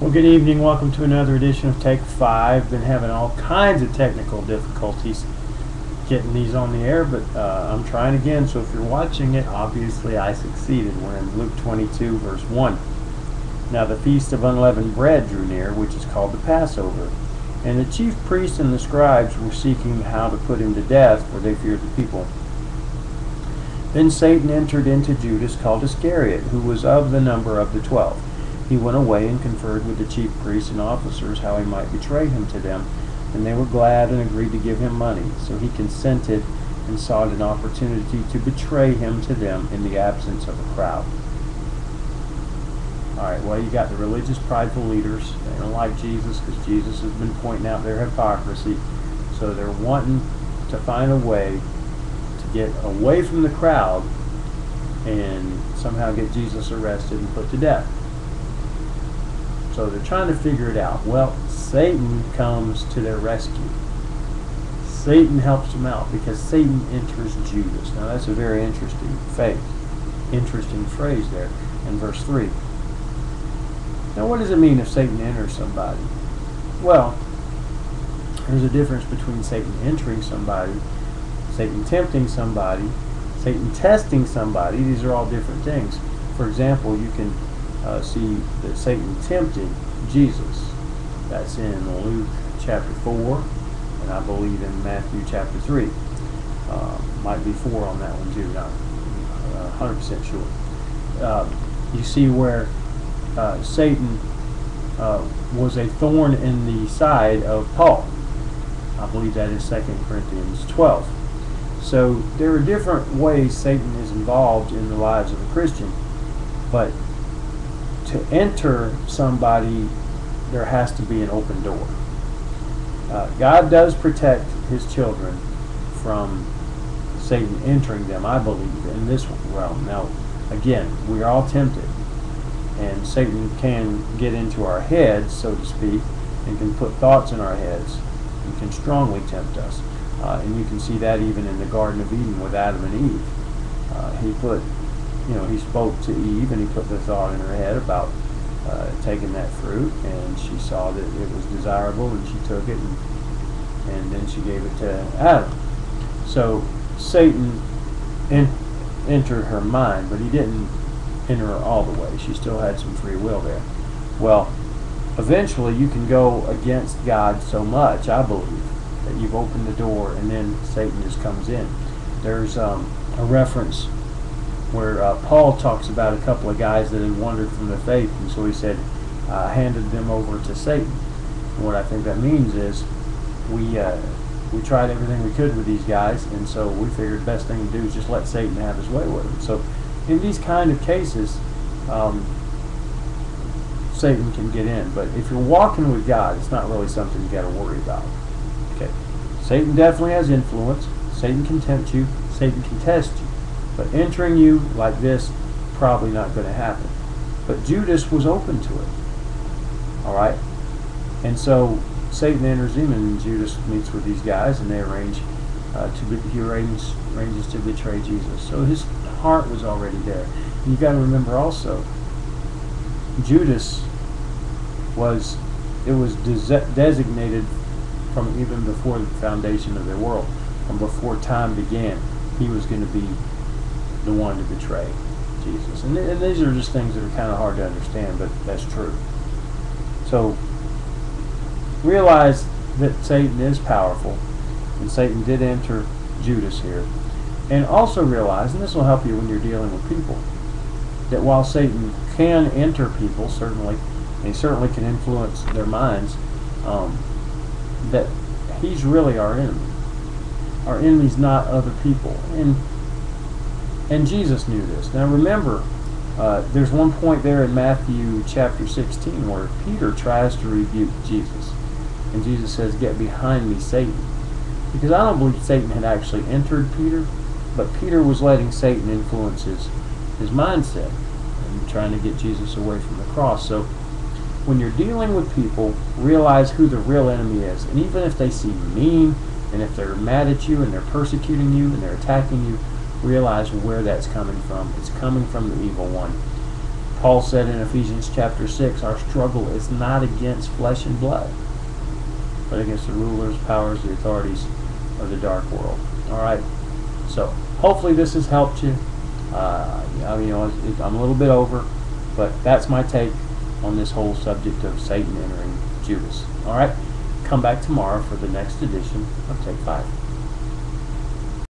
Well, good evening. Welcome to another edition of Take 5. Been having all kinds of technical difficulties getting these on the air, but I'm trying again. So if you're watching it, obviously I succeeded. We're in Luke 22, verse 1. Now the feast of unleavened bread drew near, which is called the Passover. And the chief priests and the scribes were seeking how to put him to death, for they feared the people. Then Satan entered into Judas, called Iscariot, who was of the number of the 12. He went away and conferred with the chief priests and officers how he might betray him to them, and they were glad and agreed to give him money. So he consented and sought an opportunity to betray him to them in the absence of a crowd. Alright, well, you got the religious prideful leaders. They don't like Jesus because Jesus has been pointing out their hypocrisy. So they're wanting to find a way to get away from the crowd and somehow get Jesus arrested and put to death. So they're trying to figure it out. Well, Satan comes to their rescue. Satan helps them out because Satan enters Judas. Now that's a very interesting phrase there in verse 3. Now what does it mean if Satan enters somebody? Well, there's a difference between Satan entering somebody, Satan tempting somebody, Satan testing somebody. These are all different things. For example, you can see that Satan tempted Jesus. That's in Luke chapter 4, and I believe in Matthew chapter 3. Might be 4 on that one too, not 100% sure. You see where Satan was a thorn in the side of Paul. I believe that is 2 Corinthians 12. So there are different ways Satan is involved in the lives of a Christian, but to enter somebody, there has to be an open door. God does protect his children from Satan entering them, I believe, in this realm. Now, again, we are all tempted, and Satan can get into our heads, so to speak, and can put thoughts in our heads and can strongly tempt us. And you can see that even in the Garden of Eden with Adam and Eve. He spoke to Eve and he put the thought in her head about taking that fruit, and she saw that it was desirable and she took it, and then she gave it to Adam. So Satan entered her mind, but he didn't enter her all the way. She still had some free will there. Well, eventually you can go against God so much, I believe, that you've opened the door and then Satan just comes in. There's a reference where Paul talks about a couple of guys that had wandered from the faith, and so he said, handed them over to Satan. And what I think that means is we tried everything we could with these guys, and so we figured the best thing to do is just let Satan have his way with them. So in these kind of cases, Satan can get in. But if you're walking with God, it's not really something you got to worry about. Okay, Satan definitely has influence. Satan can tempt you. Satan can test you. But entering you like this, probably not going to happen. But Judas was open to it. Alright? And so Satan enters him, and Judas meets with these guys, and they arranges to betray Jesus. So his heart was already there. And you've got to remember also, Judas was designated from even before the foundation of the world, from before time began. He was going to be the one to betray Jesus. And these are just things that are kind of hard to understand, but that's true. So realize that Satan is powerful, and Satan did enter Judas here. And also realize, and this will help you when you're dealing with people, that while Satan can enter people, certainly, and he certainly can influence their minds, that he's really our enemy. Our enemy's not other people. And Jesus knew this. Now remember, there's one point there in Matthew chapter 16 where Peter tries to rebuke Jesus. And Jesus says, "Get behind me, Satan." Because I don't believe Satan had actually entered Peter, but Peter was letting Satan influence his mindset and trying to get Jesus away from the cross. So when you're dealing with people, realize who the real enemy is. And even if they seem mean, and if they're mad at you and they're persecuting you and they're attacking you, realize where that's coming from. It's coming from the evil one. Paul said in Ephesians chapter 6, our struggle is not against flesh and blood, but against the rulers, powers, the authorities of the dark world. All right. So hopefully this has helped you. I'm a little bit over, but that's my take on this whole subject of Satan entering Judas. All right. Come back tomorrow for the next edition of Take 5.